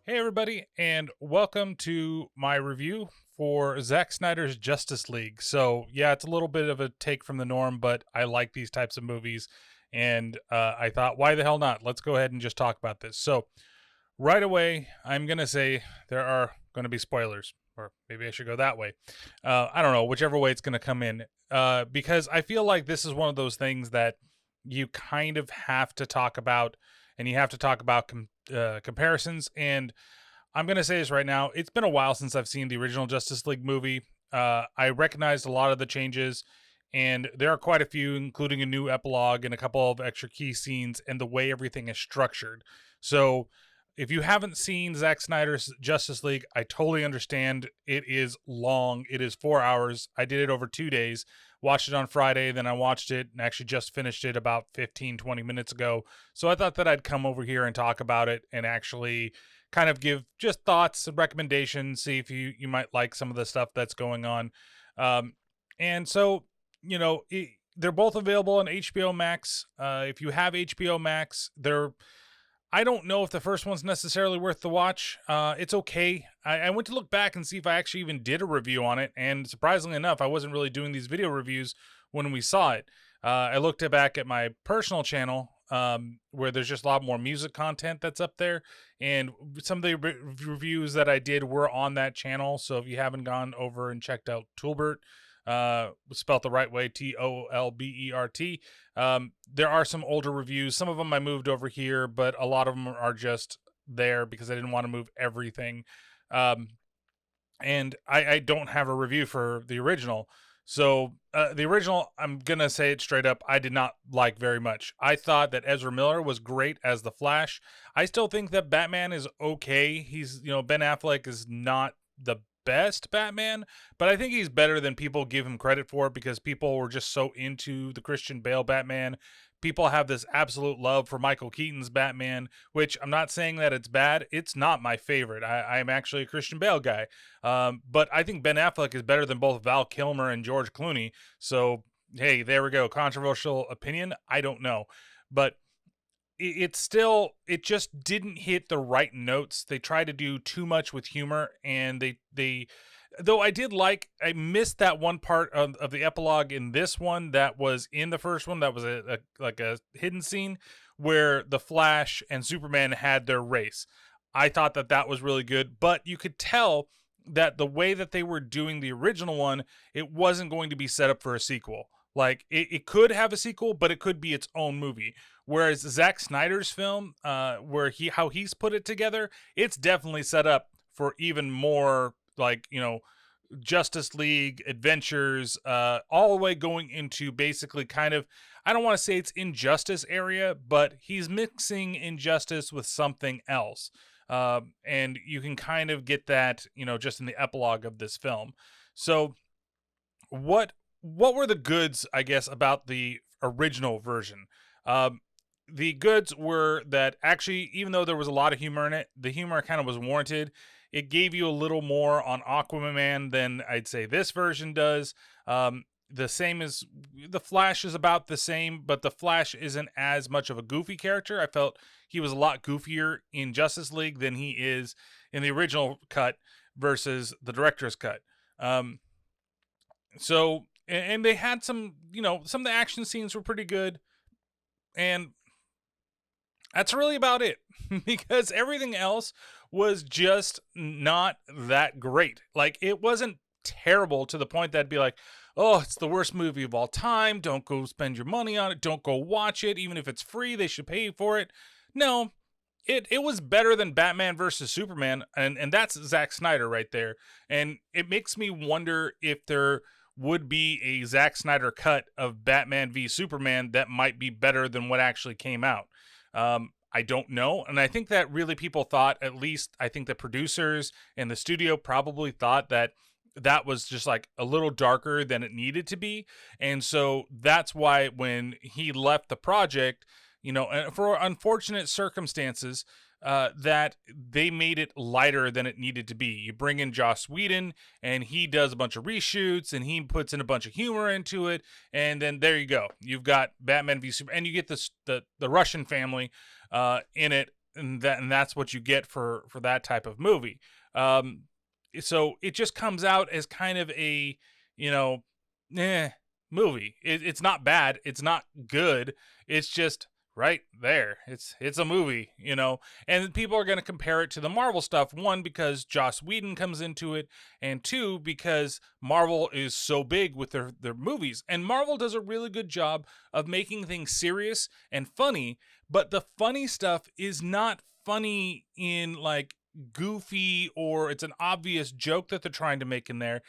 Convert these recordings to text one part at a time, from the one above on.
Hey, everybody, and welcome to my review for Zack Snyder's Justice League. So, yeah, it's a little bit of a take from the norm, but I like these types of movies, and I thought, why the hell not? Let's go ahead and just talk about this. So, right away, I'm going to say there are going to be spoilers, or maybe I should go that way. I don't know, whichever way it's going to come in, because I feel like this is one of those things that you kind of have to talk about, and you have to talk about comparisons. And I'm going to say this right now. It's been a while since I've seen the original Justice League movie. I recognized a lot of the changes, and there are quite a few, including a new epilogue and a couple of extra key scenes and the way everything is structured. So, if you haven't seen Zack Snyder's Justice League, I totally understand. It is long. It is 4 hours. I did it over 2 days. Watched it on Friday, then I watched it and actually just finished it about 15, 20 minutes ago. So I thought that I'd come over here and talk about it and actually kind of give just thoughts and recommendations, see if you might like some of the stuff that's going on. Um, and so, they're both available on HBO Max. If you have HBO Max, I don't know if the first one's necessarily worth the watch. It's okay. I went to look back and see if I actually even did a review on it, and surprisingly enough, I wasn't really doing these video reviews when we saw it. I looked back at my personal channel, where there's just a lot more music content that's up there, and some of the reviews that I did were on that channel. So if you haven't gone over and checked out Toolbert, spelt the right way, Tolbert. There are some older reviews. Some of them I moved over here, but a lot of them are just there because I didn't want to move everything. Um, and I don't have a review for the original. So the original, I'm gonna say it straight up, I did not like very much. I thought that Ezra Miller was great as the Flash. I still think that Batman is okay. Ben Affleck is not the best Batman, but I think he's better than people give him credit for because people were just so into the Christian Bale Batman. People have this absolute love for Michael Keaton's Batman, which I'm not saying that it's bad. It's not my favorite. I'm actually a Christian Bale guy. But I think Ben Affleck is better than both Val Kilmer and George Clooney. So, hey, there we go. Controversial opinion. I don't know. But it just didn't hit the right notes. They tried to do too much with humor, and they though I missed that one part of the epilogue in this one that was in the first one, that was a hidden scene where the Flash and Superman had their race. I thought that was really good, but you could tell that the way that they were doing the original one, it wasn't going to be set up for a sequel. Like it could have a sequel, but it could be its own movie. Whereas Zack Snyder's film, how he's put it together, it's definitely set up for even more, like, Justice League adventures, all the way going into basically kind of, I don't want to say it's Injustice area, but he's mixing Injustice with something else. And you can kind of get that, just in the epilogue of this film. So what were the goods, I guess, about the original version? The goods were that actually, even though there was a lot of humor in it, the humor kind of was warranted. It gave you a little more on Aquaman than I'd say this version does. The same as the Flash is about the same, but the Flash isn't as much of a goofy character. I felt he was a lot goofier in Justice League than he is in the original cut versus the director's cut. And they had some, some of the action scenes were pretty good. And that's really about it because everything else was just not that great. Like, it wasn't terrible to the point that'd be like, oh, it's the worst movie of all time. Don't go spend your money on it. Don't go watch it. Even if it's free, they should pay for it. No, it was better than Batman versus Superman. And that's Zack Snyder right there. And it makes me wonder if there would be a Zack Snyder cut of Batman v Superman that might be better than what actually came out. I don't know. And I think that really people thought, at least I think the producers and the studio probably thought that was just like a little darker than it needed to be. And so that's why when he left the project, for unfortunate circumstances, that they made it lighter than it needed to be. You bring in Joss Whedon, and he does a bunch of reshoots, and he puts in a bunch of humor into it, and then there you go. You've got Batman v Superman, and you get the Russian family in it, and that's what you get for that type of movie. Um, so it just comes out as kind of a, you know, eh, movie. It's not bad. It's not good. It's just right there. It's a movie, and people are going to compare it to the Marvel stuff. One, because Joss Whedon comes into it, and two, because Marvel is so big with their movies. And Marvel does a really good job of making things serious and funny, but the funny stuff is not funny in like goofy, or it's an obvious joke that they're trying to make in there.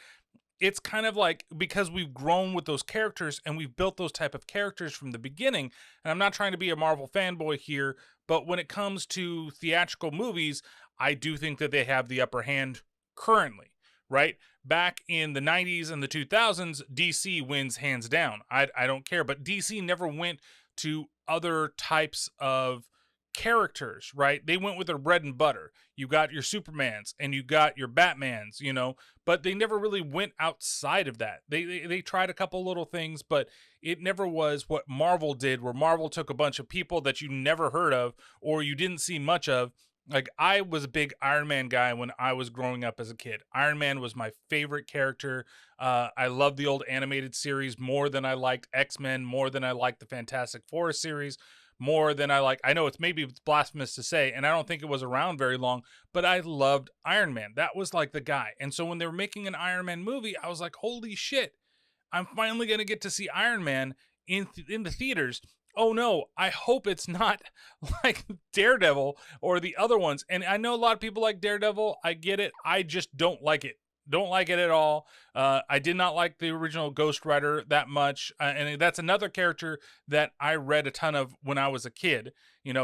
It's kind of like, because we've grown with those characters and we've built those type of characters from the beginning. And I'm not trying to be a Marvel fanboy here, but when it comes to theatrical movies, I do think that they have the upper hand currently, right? Back in the 90s and the 2000s, DC wins hands down. I don't care, but DC never went to other types of characters, right? They went with their bread and butter. You got your Supermans and you got your Batmans, but they never really went outside of that. They tried a couple little things, but it never was what Marvel did, where Marvel took a bunch of people that you never heard of or you didn't see much of. Like, I was a big Iron Man guy when I was growing up as a kid. Iron Man was my favorite character. I loved the old animated series more than I liked X-Men, more than I liked the Fantastic Four series, more than I know it's blasphemous to say, and I don't think it was around very long, but I loved Iron Man. That was like the guy. And so when they were making an Iron Man movie, I was like, holy shit, I'm finally going to get to see Iron Man in the theaters. Oh no, I hope it's not like Daredevil or the other ones. And I know a lot of people like Daredevil. I get it. I just don't like it. Don't like it at all. I did not like the original Ghost Rider that much. And that's another character that I read a ton of when I was a kid,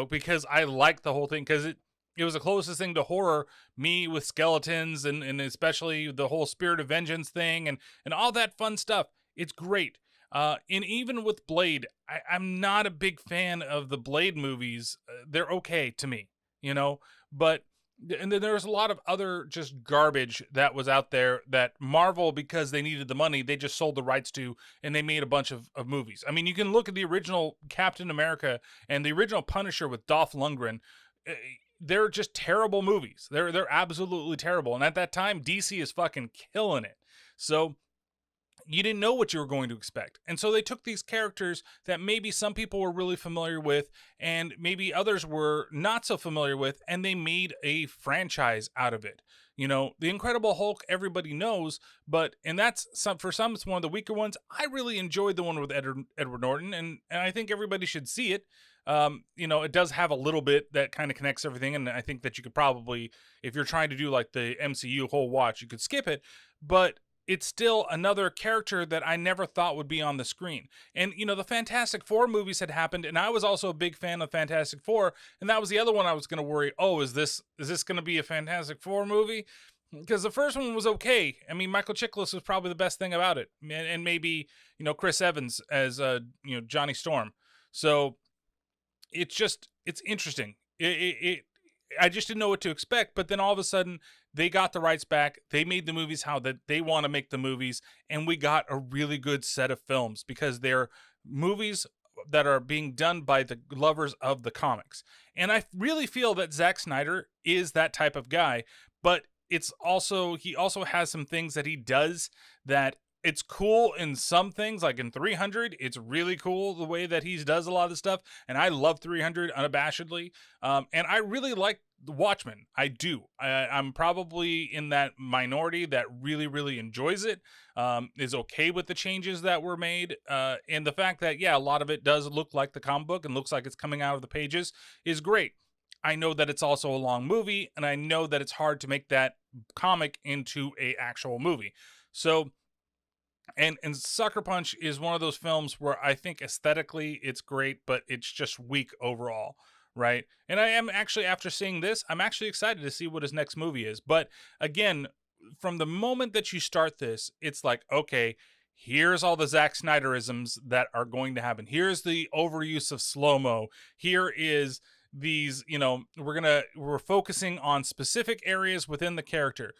because I liked the whole thing, because it was the closest thing to horror, me with skeletons and especially the whole Spirit of Vengeance thing and all that fun stuff. It's great. And even with Blade, I'm not a big fan of the Blade movies. They're okay to me, but and then there's a lot of other just garbage that was out there that Marvel, because they needed the money, they just sold the rights to, and they made a bunch of movies. I mean, you can look at the original Captain America and the original Punisher with Dolph Lundgren. They're just terrible movies. They're absolutely terrible. And at that time, DC is fucking killing it. So you didn't know what you were going to expect. And so they took these characters that maybe some people were really familiar with and maybe others were not so familiar with, and they made a franchise out of it. The Incredible Hulk, everybody knows, and that's for some, it's one of the weaker ones. I really enjoyed the one with Edward Norton, and I think everybody should see it. It does have a little bit that kind of connects everything, and I think that you could probably, if you're trying to do like the MCU whole watch, you could skip it, but it's still another character that I never thought would be on the screen. And, the Fantastic Four movies had happened, and I was also a big fan of Fantastic Four, and that was the other one I was going to worry, is this going to be a Fantastic Four movie? Because the first one was okay. I mean, Michael Chiklis was probably the best thing about it, and maybe, Chris Evans as, Johnny Storm. So it's interesting. I just didn't know what to expect, but then all of a sudden they got the rights back. They made the movies how that they want to make the movies, and we got a really good set of films because they're movies that are being done by the lovers of the comics. And I really feel that Zack Snyder is that type of guy, but he also has some things that he does that it's cool in some things, like in 300. It's really cool the way that he does a lot of the stuff, and I love 300 unabashedly. And I really like The Watchmen. I do. I'm probably in that minority that really, really enjoys it, is okay with the changes that were made, and the fact that, a lot of it does look like the comic book and looks like it's coming out of the pages is great. I know that it's also a long movie, and I know that it's hard to make that comic into a actual movie. So, and Sucker Punch is one of those films where I think aesthetically it's great, but it's just weak overall, right? And I am actually, after seeing this, I'm actually excited to see what his next movie is. But again, from the moment that you start this, it's like, okay, here's all the Zack Snyderisms that are going to happen. Here's the overuse of slow-mo. Here is these, we're focusing on specific areas within the character.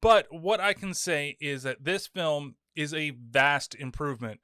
But what I can say is that this film is a vast improvement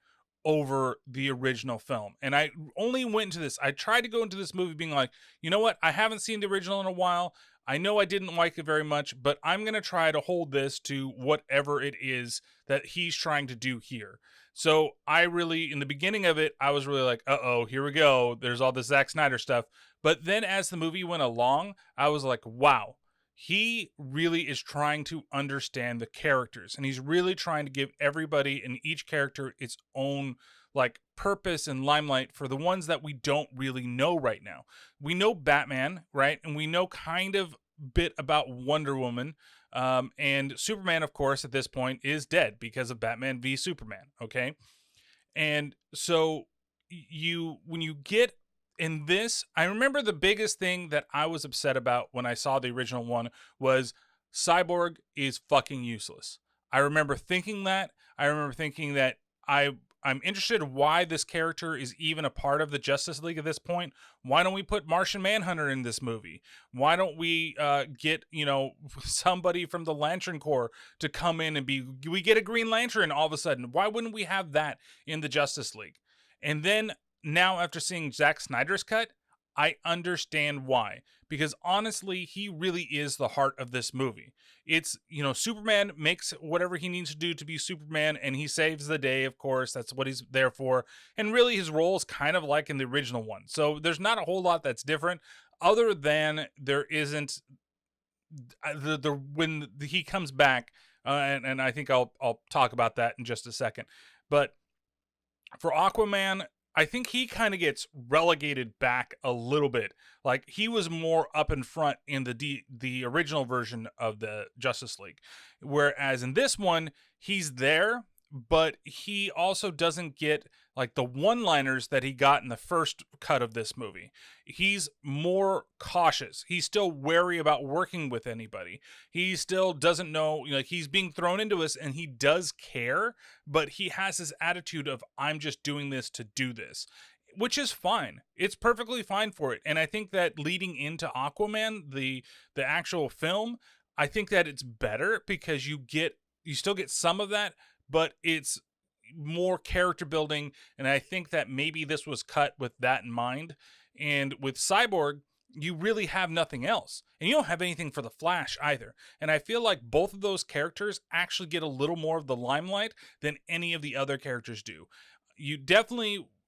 over the original film. And I only went into this, I tried to go into this movie being like, you know what? I haven't seen the original in a while. I know I didn't like it very much, but I'm going to try to hold this to whatever it is that he's trying to do here. So I really, in the beginning of it, I was really like, uh-oh, here we go. There's all this Zack Snyder stuff. But then as the movie went along, I was like, wow, he really is trying to understand the characters, and he's really trying to give everybody and each character its own like purpose and limelight for the ones that we don't really know right now. We know Batman, right? And we know kind of bit about Wonder Woman. And Superman, of course, at this point is dead because of Batman v Superman. Okay. And so when you get in this, I remember the biggest thing that I was upset about when I saw the original one was Cyborg is fucking useless. I remember thinking that. I remember thinking that I'm interested in why this character is even a part of the Justice League at this point. Why don't we put Martian Manhunter in this movie? Why don't we get, somebody from the Lantern Corps to come in and we get a Green Lantern all of a sudden? Why wouldn't we have that in the Justice League? And then now after seeing Zack Snyder's cut, I understand why. Because honestly, he really is the heart of this movie. It's, Superman makes whatever he needs to do to be Superman, and he saves the day, of course. That's what he's there for. And really, his role is kind of like in the original one. So there's not a whole lot that's different, other than there isn't when he comes back, and I think I'll talk about that in just a second. But for Aquaman, I think he kind of gets relegated back a little bit. Like, he was more up in front in the original version of the Justice League. Whereas in this one, he's there, but he also doesn't get like the one-liners that he got in the first cut of this movie. He's more cautious. He's still wary about working with anybody. He still doesn't know, like, he's being thrown into this and he does care, but he has this attitude of, I'm just doing this to do this, which is fine. It's perfectly fine for it. And I think that leading into Aquaman, the actual film, I think that it's better because you still get some of that, but it's more character building. And I think that maybe this was cut with that in mind. And with Cyborg, you really have nothing else. And you don't have anything for the Flash either. And I feel like both of those characters actually get a little more of the limelight than any of the other characters do.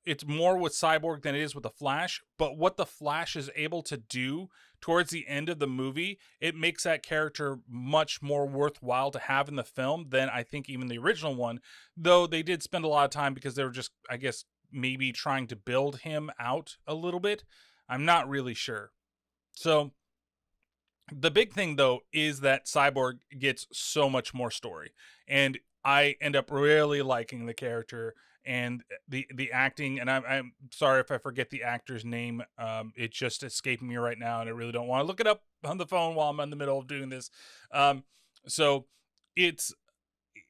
It's more with Cyborg than it is with the Flash, but what the Flash is able to do towards the end of the movie, it makes that character much more worthwhile to have in the film than I think even the original one, though they did spend a lot of time because they were just, I guess, maybe trying to build him out a little bit. I'm not really sure. So the big thing, though, is that Cyborg gets so much more story, and I end up really liking the character and the acting. And I'm sorry if I forget the actor's name. It's just escaping me right now, and I really don't want to look it up on the phone while I'm in the middle of doing this. So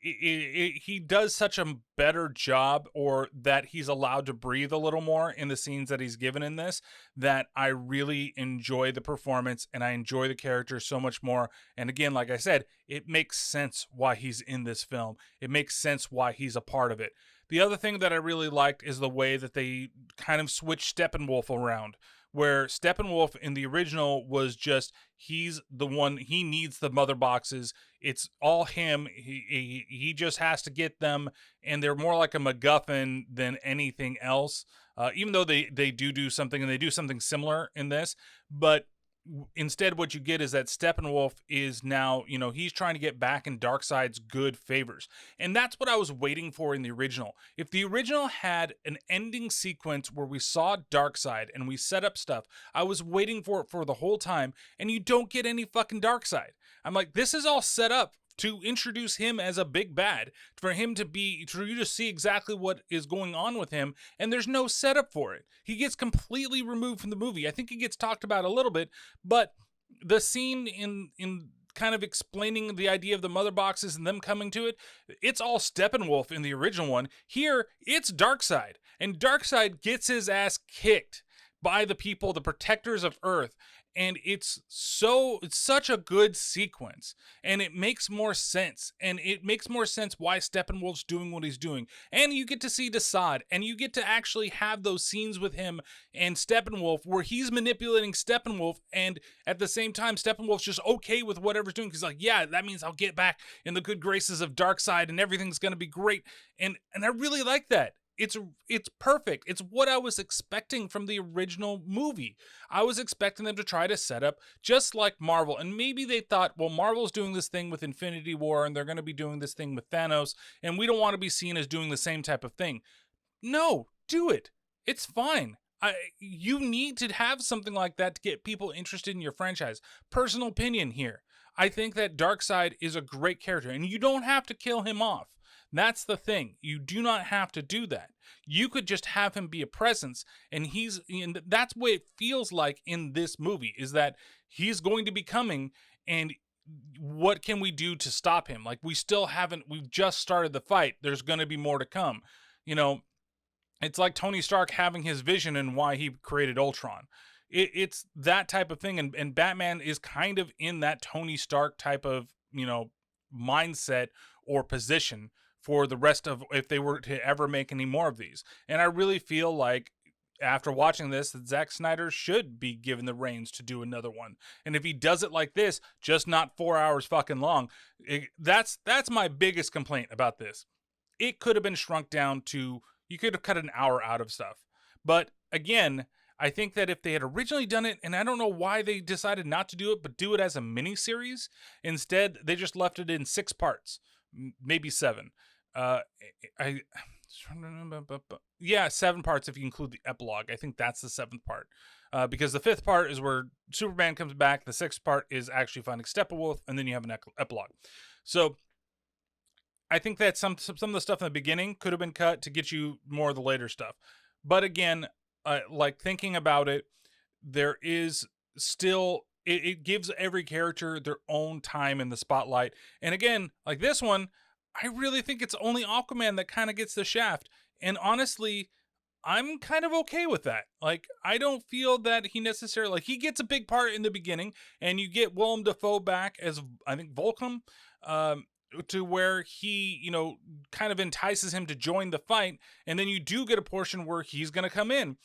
he does such a better job, or that he's allowed to breathe a little more in the scenes that he's given in this, that I really enjoy the performance and I enjoy the character so much more. And again, like I said, it makes sense why he's in this film. It makes sense why he's a part of it. The other thing that I really liked is the way that they kind of switched Steppenwolf around, where Steppenwolf in the original was just, he's the one, he needs the mother boxes. It's all him. He just has to get them, and they're more like a MacGuffin than anything else. Even though they do something, and they do something similar in this, but instead what you get is that Steppenwolf is now, he's trying to get back in Darkseid's good favors. And that's what I was waiting for in the original. If the original had an ending sequence where we saw Darkseid and we set up stuff, I was waiting for it for the whole time, and you don't get any fucking Darkseid. I'm like, this is all set up to introduce him as a big bad, for you to see exactly what is going on with him, and there's no setup for it. He gets completely removed from the movie. I think he gets talked about a little bit, but the scene in kind of explaining the idea of the mother boxes and them coming to it, it's all Steppenwolf in the original one. Here, it's Darkseid, and Darkseid gets his ass kicked by the people, the protectors of Earth. and it's such a good sequence, and it makes more sense, and it makes more sense why Steppenwolf's doing what he's doing, and you get to see Desaad, and you get to actually have those scenes with him and Steppenwolf where he's manipulating Steppenwolf, and at the same time Steppenwolf's just okay with whatever's doing. He's like, yeah, that means I'll get back in the good graces of Darkseid and everything's gonna be great, and I really like that. It's perfect. It's what I was expecting from the original movie. I was expecting them to try to set up just like Marvel. And maybe they thought, well, Marvel's doing this thing with Infinity War and they're going to be doing this thing with Thanos, and we don't want to be seen as doing the same type of thing. No, do it. It's fine. You need to have something like that to get people interested in your franchise. Personal opinion here. I think that Darkseid is a great character, and you don't have to kill him off. That's the thing. You do not have to do that. You could just have him be a presence, and that's what it feels like in this movie, is that he's going to be coming, and what can we do to stop him? Like, we've just started the fight. There's going to be more to come. It's like Tony Stark having his vision and why he created Ultron. It's that type of thing, and Batman is kind of in that Tony Stark type of, mindset or position for the rest of, if they were to ever make any more of these. And I really feel like after watching this that Zack Snyder should be given the reins to do another one. And if he does it like this, just not 4 hours fucking long, that's my biggest complaint about this. It could have been shrunk down to, you could have cut an hour out of stuff. But again, I think that if they had originally done it, and I don't know why they decided not to do it, but do it as a mini-series, instead they just left it in 6 parts, maybe 7. 7 parts if you include the epilogue. I think that's the 7th part, because the 5th part is where Superman comes back. The 6th part is actually finding Steppenwolf, and then you have an epilogue. So I think that some of the stuff in the beginning could have been cut to get you more of the later stuff. But again, like thinking about it, there is still, it gives every character their own time in the spotlight. And again, like this one, I really think it's only Aquaman that kind of gets the shaft. And honestly, I'm kind of okay with that. Like, I don't feel that he necessarily, like, he gets a big part in the beginning, and you get Willem Dafoe back as, I think, Volcom, to where he, kind of entices him to join the fight. And then you do get a portion where he's going to come in.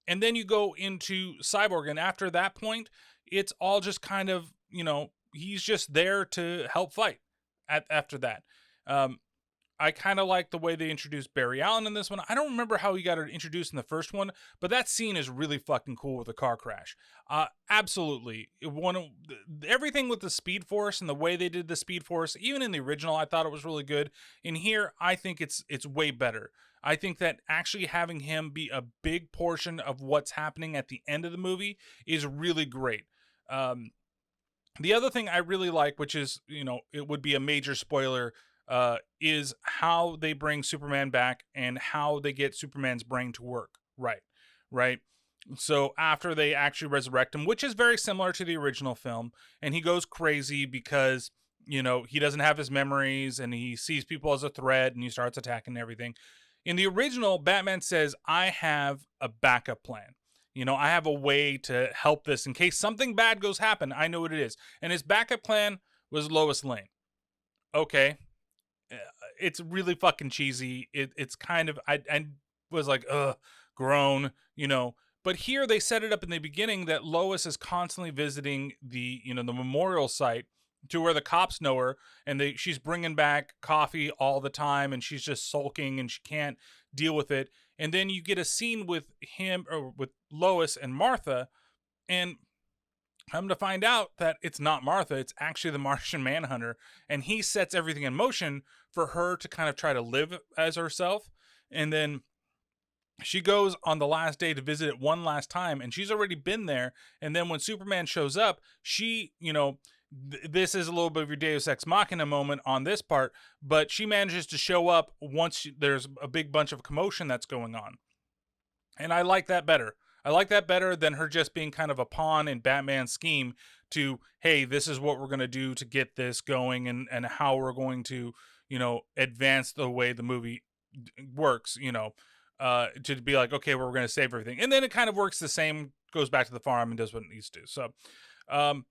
And then you go into Cyborg. And after that point, it's all just kind of, he's just there to help fight after that. I kind of like the way they introduced Barry Allen in this one. I don't remember how he got introduced in the first one, but that scene is really fucking cool with the car crash. Absolutely. Everything with the Speed Force and the way they did the Speed Force, even in the original, I thought it was really good. In here, I think it's way better. I think that actually having him be a big portion of what's happening at the end of the movie is really great. The other thing I really like, which is, it would be a major spoiler, is how they bring Superman back and how they get Superman's brain to work. Right. So after they actually resurrect him, which is very similar to the original film, and he goes crazy because, he doesn't have his memories and he sees people as a threat and he starts attacking everything. In the original, Batman says, I have a backup plan. I have a way to help this in case something bad goes happen. I know what it is. And his backup plan was Lois Lane. Okay. It's really fucking cheesy. It's kind of, I was like, grown, But here they set it up in the beginning that Lois is constantly visiting the memorial site to where the cops know her, and she's bringing back coffee all the time, and she's just sulking and she can't deal with it. And then you get a scene with him, or with Lois and Martha, and come to find out that it's not Martha, it's actually the Martian Manhunter, and he sets everything in motion for her to kind of try to live as herself. And then she goes on the last day to visit it one last time, and she's already been there. And then when Superman shows up, she, this is a little bit of your Deus Ex Machina moment on this part, but she manages to show up once there's a big bunch of commotion that's going on. And I like that better. I like that better than her just being kind of a pawn in Batman's scheme to, hey, this is what we're going to do to get this going, and how we're going to, advance the way the movie works, to be like, okay, we're going to save everything. And then it kind of works the same, goes back to the farm and does what it needs to do. So Um,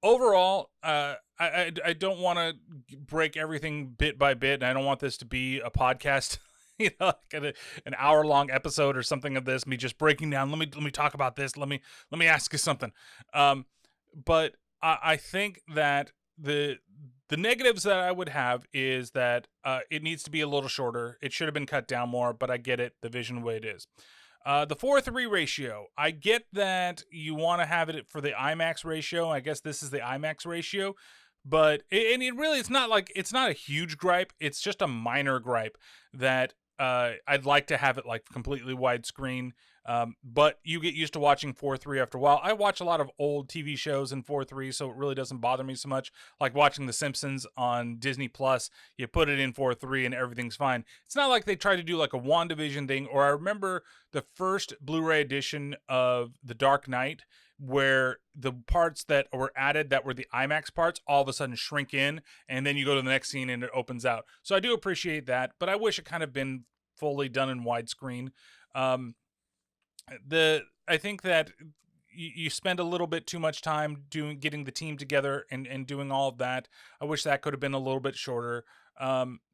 Overall, I don't want to break everything bit by bit, and I don't want this to be a podcast, like an hour long episode or something of this. Me just breaking down. Let me talk about this. Let me ask you something. But I think that the negatives that I would have is that it needs to be a little shorter. It should have been cut down more, but I get it. The vision the way it is. The 4:3 ratio. I get that you want to have it for the IMAX ratio. I guess this is the IMAX ratio, but it really it's not a huge gripe. It's just a minor gripe that I'd like to have it like completely widescreen. But you get used to watching 4:3 after a while. I watch a lot of old TV shows in 4:3, so it really doesn't bother me so much. Like watching The Simpsons on Disney Plus, you put it in 4:3 and everything's fine. It's not like they try to do like a WandaVision thing. Or I remember the first Blu-ray edition of The Dark Knight, where the parts that were added that were the IMAX parts all of a sudden shrink in, and then you go to the next scene and it opens out. So I do appreciate that, but I wish it kind of been fully done in widescreen. I think that you spend a little bit too much time getting the team together and doing all of that. I wish that could have been a little bit shorter.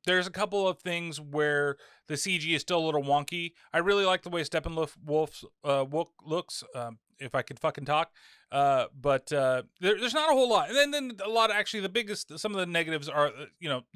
There's a couple of things where the CG is still a little wonky. I really like the way Steppenwolf looks. If I could fucking talk. But there's not a whole lot. And then a lot of, actually, some of the negatives are,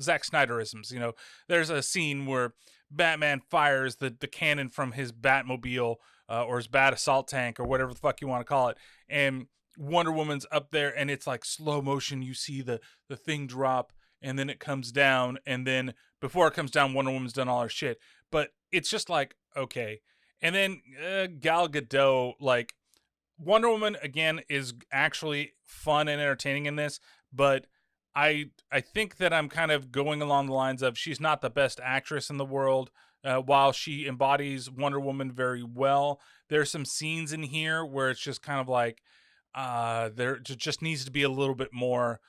Zack Snyderisms. There's a scene where Batman fires the cannon from his Batmobile, or his Bat assault tank, or whatever the fuck you want to call it. And Wonder Woman's up there, and it's like slow motion. You see the thing drop, and then it comes down, and then before it comes down, Wonder Woman's done all her shit. But it's just like, okay. And then Gal Gadot, like, Wonder Woman, again, is actually fun and entertaining in this, but I think that I'm kind of going along the lines of she's not the best actress in the world. While she embodies Wonder Woman very well, there's some scenes in here where it's just kind of like there just needs to be a little bit more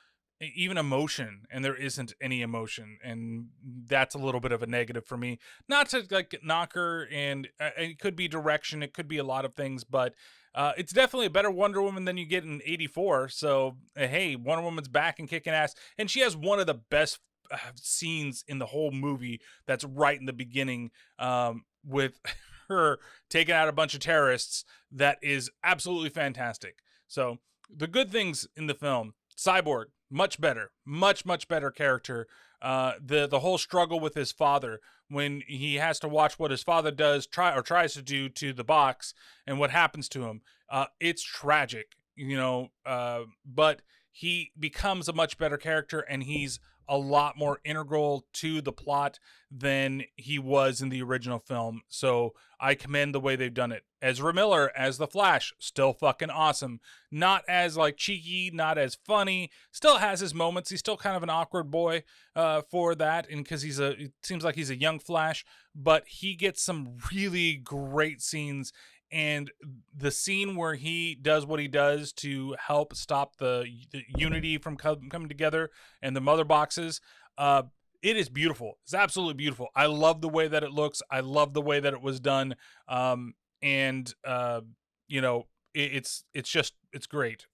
even emotion, and there isn't any emotion, and that's a little bit of a negative for me. Not to like knock her, and it could be direction, it could be a lot of things, but it's definitely a better Wonder Woman than you get in 84. So hey, Wonder Woman's back and kicking ass, and she has one of the best scenes in the whole movie. That's right in the beginning, with her taking out a bunch of terrorists. That is absolutely fantastic. So the good things in the film: Cyborg, much better, much better character. The whole struggle with his father, when he has to watch what his father tries to do to the box, and what happens to him. It's tragic, but he becomes a much better character, and he's a lot more integral to the plot than he was in the original film. So I commend the way they've done it. Ezra Miller as the Flash, still fucking awesome. Not as like cheeky, not as funny. Still has his moments. He's still kind of an awkward boy for that, and because it seems like he's a young Flash, but he gets some really great scenes. And the scene where he does what he does to help stop the Unity from coming together and the mother boxes, it is beautiful. It's absolutely beautiful. I love the way that it looks. I love the way that it was done. It's great.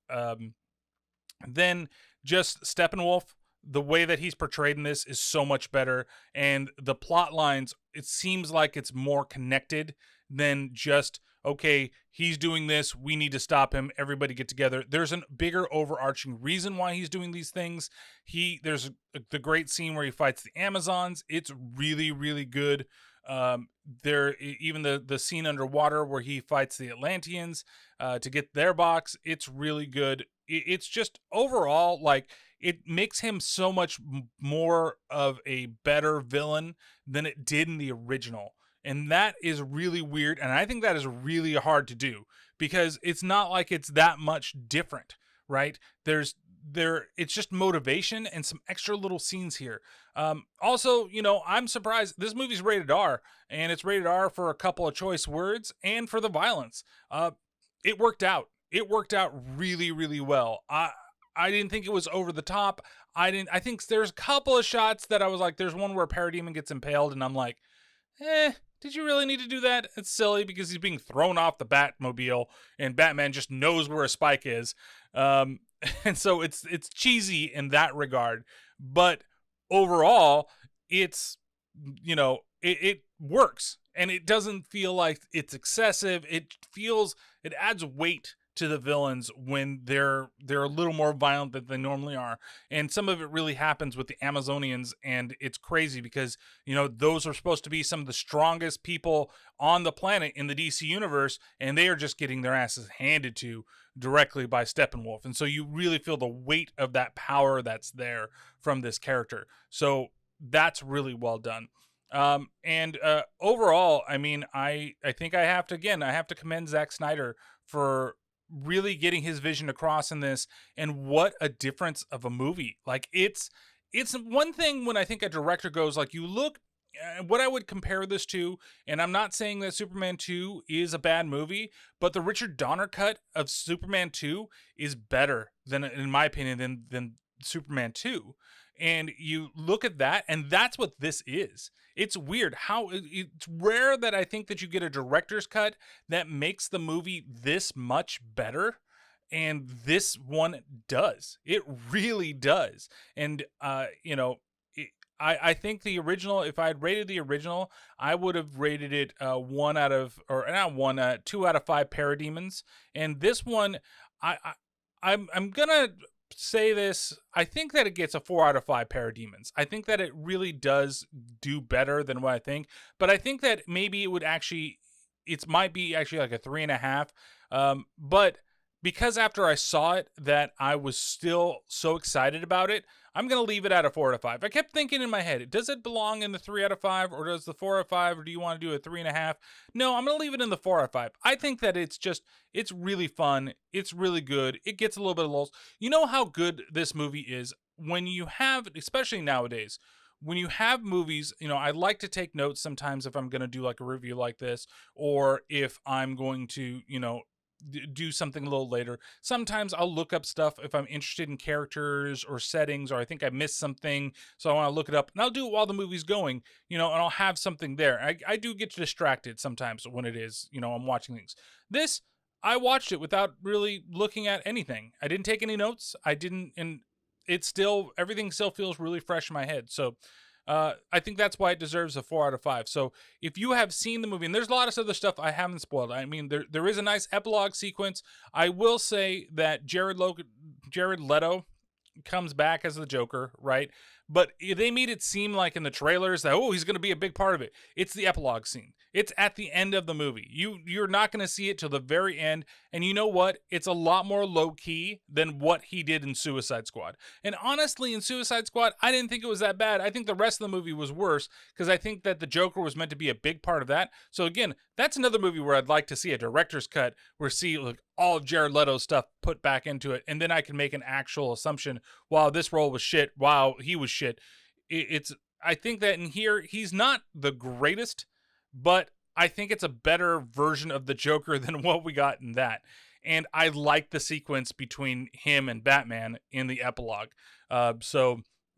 Then just Steppenwolf, the way that he's portrayed in this is so much better, and the plot lines, it seems like it's more connected than just, okay, he's doing this, we need to stop him, everybody get together. There's a bigger overarching reason why he's doing these things. There's the great scene where he fights the Amazons. It's really, really good. Even the scene underwater where he fights the Atlanteans to get their box, it's really good. It's just overall, like, it makes him so much more of a better villain than it did in the original. And that is really weird, and I think that is really hard to do, because it's not like it's that much different, right? It's just motivation and some extra little scenes here. Also, I'm surprised this movie's rated R, and it's rated R for a couple of choice words and for the violence. It worked out. It worked out really, really well. I didn't think it was over the top. I think there's a couple of shots that I was like, there's one where Parademon gets impaled, and I'm like, did you really need to do that? It's silly because he's being thrown off the Batmobile, and Batman just knows where a spike is. Um, and so it's cheesy in that regard, but overall, it's it works, and it doesn't feel like it's excessive. It adds weight to the villains when they're a little more violent than they normally are, and some of it really happens with the Amazonians, and it's crazy because those are supposed to be some of the strongest people on the planet in the DC universe, and they are just getting their asses handed to directly by Steppenwolf, and so you really feel the weight of that power that's there from this character. So that's really well done. And overall, I mean, I think I have to commend Zack Snyder for really getting his vision across in this, and what a difference of a movie. Like it's one thing when I think a director goes like, you look what I would compare this to, and I'm not saying that Superman 2 is a bad movie, but the Richard Donner cut of Superman 2 is better than, in my opinion, than Superman 2. And you look at that, and that's what this is. It's weird how it's rare that I think that you get a director's cut that makes the movie this much better. And this one does. It really does. And, I think the original, if I had rated the original, I would have rated it 2 out of 5 parademons. And this one, I'm gonna say this, I think that it gets a 4 out of 5 parademons. I think that it really does do better than what I think, but I think that maybe it might be actually like a 3.5. But because after I saw it that I was still so excited about it, I'm going to leave it at a 4 out of 5. I kept thinking in my head, does it belong in the 3 out of 5, or does the 4 out of 5, or do you want to do a 3.5? No, I'm going to leave it in the 4 out of 5. I think that it's really fun. It's really good. It gets a little bit of lulls. You know how good this movie is when you have, especially nowadays, when you have movies, I like to take notes sometimes if I'm going to do like a review like this, or if I'm going to, do something a little later. Sometimes I'll look up stuff if I'm interested in characters or settings, or I think I missed something, so I want to look it up, and I'll do it while the movie's going, and I'll have something there. I do get distracted sometimes when it is, I'm watching things. This, I watched it without really looking at anything. I didn't take any notes. And everything still feels really fresh in my head. So I think that's why it deserves a 4 out of 5. So if you have seen the movie, and there's a lot of other stuff I haven't spoiled. I mean, there is a nice epilogue sequence. I will say that Jared Leto comes back as the Joker, right? But they made it seem like in the trailers that, he's going to be a big part of it. It's the epilogue scene. It's at the end of the movie. You're not going to see it till the very end. And you know what? It's a lot more low key than what he did in Suicide Squad. And honestly, in Suicide Squad, I didn't think it was that bad. I think the rest of the movie was worse because I think that the Joker was meant to be a big part of that. So again, that's another movie where I'd like to see a director's cut where see all of Jared Leto's stuff put back into it. And then I can make an actual assumption, wow, this role was shit. Wow, he was shit. I think that in here, he's not the greatest, but I think it's a better version of the Joker than what we got in that. And I like the sequence between him and Batman in the epilogue. And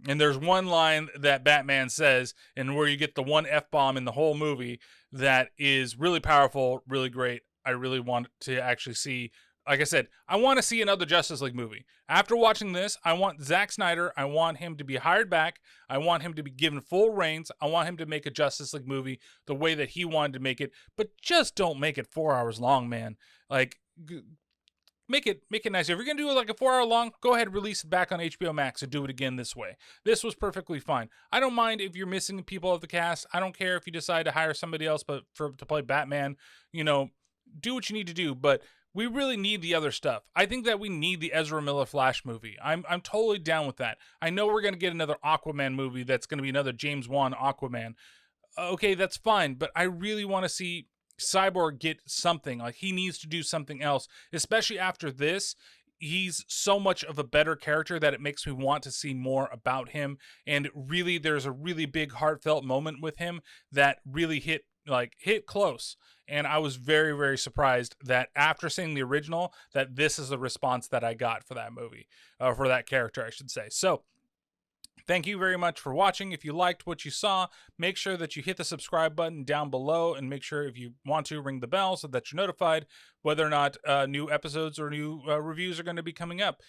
there's one line that Batman says, and where you get the one F-bomb in the whole movie that is really powerful, really great. I really want to actually see, like I said, I want to see another Justice League movie. After watching this, I want Zack Snyder, I want him to be hired back. I want him to be given full reins. I want him to make a Justice League movie the way that he wanted to make it, but just don't make it 4 hours long, man. Like, make it nice. If you're going to do it like a 4 hour long, go ahead and release it back on HBO Max and do it again this way. This was perfectly fine. I don't mind if you're missing people of the cast. I don't care if you decide to hire somebody else to play Batman. Do what you need to do, but we really need the other stuff. I think that we need the Ezra Miller Flash movie. I'm totally down with that. I know we're going to get another Aquaman movie that's going to be another James Wan Aquaman. Okay, that's fine, but I really want to see Cyborg get something. Like, he needs to do something else, especially after this. He's so much of a better character that it makes me want to see more about him. And really, there's a really big heartfelt moment with him that really hit close. And I was very, very surprised that after seeing the original, that this is the response that I got for that movie, for that character, I should say. So Thank you very much for watching. If you liked what you saw, make sure that you hit the subscribe button down below, and make sure if you want to ring the bell so that you're notified whether or not new episodes or new reviews are going to be coming up.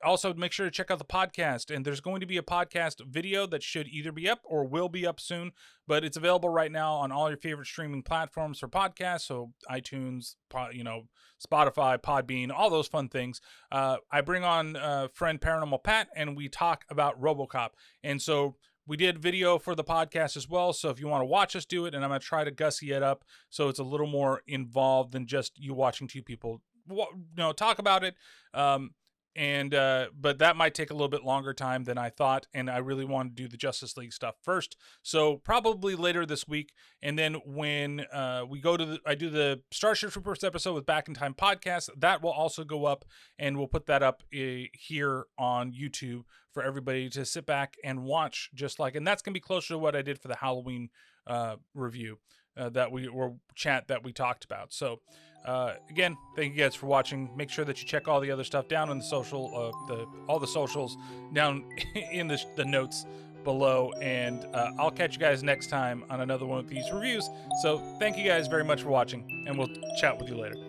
Also, make sure to check out the podcast, and there's going to be a podcast video that should either be up or will be up soon, but it's available right now on all your favorite streaming platforms for podcasts, so iTunes, Spotify, Podbean, all those fun things. I bring on friend Paranormal Pat, and we talk about RoboCop. And so we did video for the podcast as well. So if you want to watch us do it, and I'm going to try to gussy it up so it's a little more involved than just you watching two people, talk about it. But that might take a little bit longer time than I thought, and I really want to do the Justice League stuff first, so probably later this week. And then when we go to I do the Starship Troopers episode with Back in Time podcast, that will also go up, and we'll put that up here on YouTube for everybody to sit back and watch, and that's gonna be closer to what I did for the Halloween review that we talked about. So again, thank you guys for watching. Make sure that you check all the other stuff down in the all the socials down in the notes below, and I'll catch you guys next time on another one of these reviews. So thank you guys very much for watching, and we'll chat with you later.